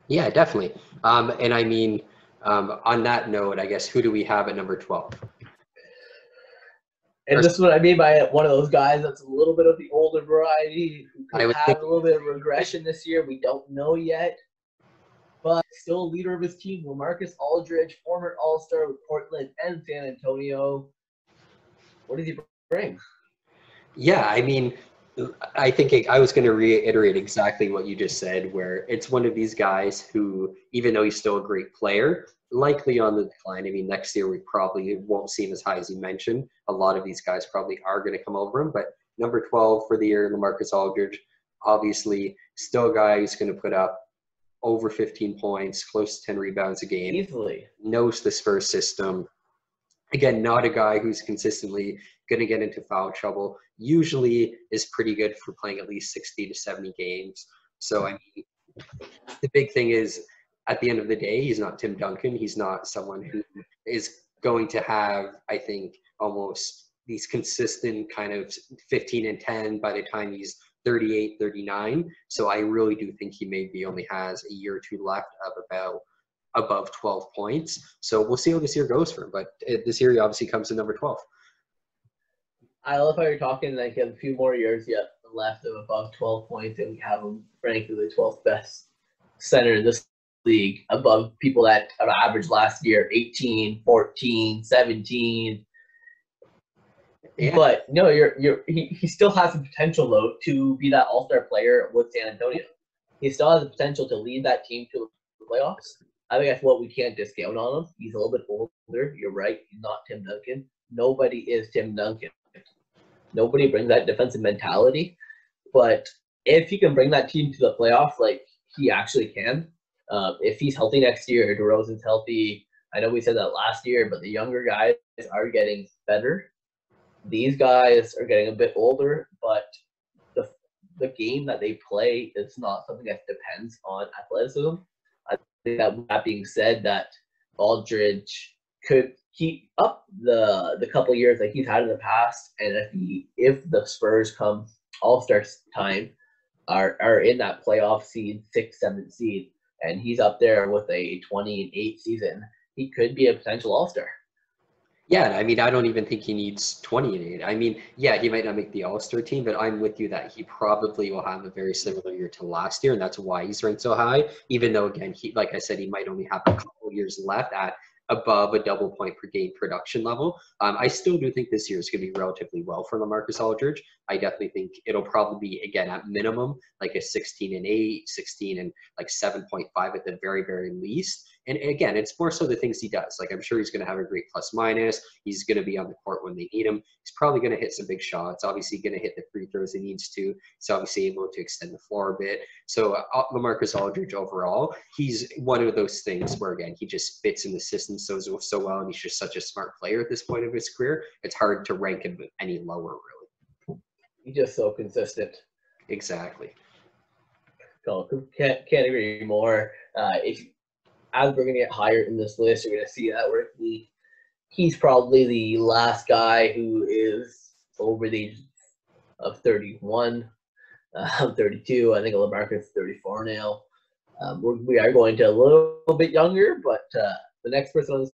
Yeah, definitely. And I mean, on that note, I guess who do we have at number 12? And Or, this is what I mean by one of those guys that's a little bit of the older variety who I could would have think, a little bit of regression this year. We don't know yet. But still a leader of his team, LaMarcus Aldridge, former All-Star with Portland and San Antonio. What does he bring? yeah, I mean, I think I was going to reiterate exactly what you just said, where it's one of these guys who, even though he's still a great player, likely on the decline. I mean, next year we probably won't see him as high as you mentioned. A lot of these guys probably are going to come over him, but number 12 for the year, LaMarcus Aldridge, obviously still a guy who's going to put up over 15 points, close to 10 rebounds a game, Easily. knows the Spurs system. Again, not a guy who's consistently going to get into foul trouble. Usually is pretty good for playing at least 60 to 70 games. So, I mean, the big thing is at the end of the day, he's not Tim Duncan. He's not someone who is going to have, I think, almost these consistent kind of 15 and 10 by the time he's 38, 39. So I really do think he maybe only has a year or two left of about above 12 points. So we'll see how this year goes for him. But this year he obviously comes in number 12. I love how you're talking like he has a few more years yet left of above 12 points, and we have him ranked as the 12th best center in this league, above people that have averaged last year 18, 14, 17. Yeah. But no, he still has the potential though to be that all-star player with San Antonio. He still has the potential to lead that team to the playoffs. I think that's what we can't discount on him. He's a little bit older. You're right. He's not Tim Duncan. Nobody is Tim Duncan. Nobody brings that defensive mentality. But if he can bring that team to the playoffs, like he actually can, if he's healthy next year, DeRozan's healthy. I know we said that last year, but the younger guys are getting better. These guys are getting a bit older, but the game that they play is not something that depends on athleticism. I think that being said, that Aldridge could keep up the couple years that he's had in the past, and if the Spurs come All-Star time are in that playoff seed, 6th, 7th seed, and he's up there with a 20-8 season, he could be a potential All-Star. Yeah, I mean, I don't even think he needs 20 in it. I mean, yeah, he might not make the All-Star team, but I'm with you that he probably will have a very similar year to last year, and that's why he's ranked so high. Even though, again, like I said, he might only have a couple years left at above a double point per game production level. I still do think this year is going to be relatively well for LaMarcus Aldridge. I definitely think it'll probably be, again, at minimum, like a 16 and 8, 16 and like 7.5 at the very, very least. And again, it's more so the things he does. Like, I'm sure he's going to have a great plus minus. He's going to be on the court when they need him. He's probably going to hit some big shots. Obviously, going to hit the free throws he needs to. He's obviously able to extend the floor a bit. So LaMarcus Aldridge overall, he's one of those things where, again, he just fits in the system so well, and he's just such a smart player at this point of his career. It's hard to rank him any lower, really. He's just so consistent. Exactly. So can't agree more. As we're going to get higher in this list, you're going to see that he's probably the last guy who is over the age of 31. I'm 32. I think LaMarcus is 34 now. We are going to a little bit younger, but the next person on this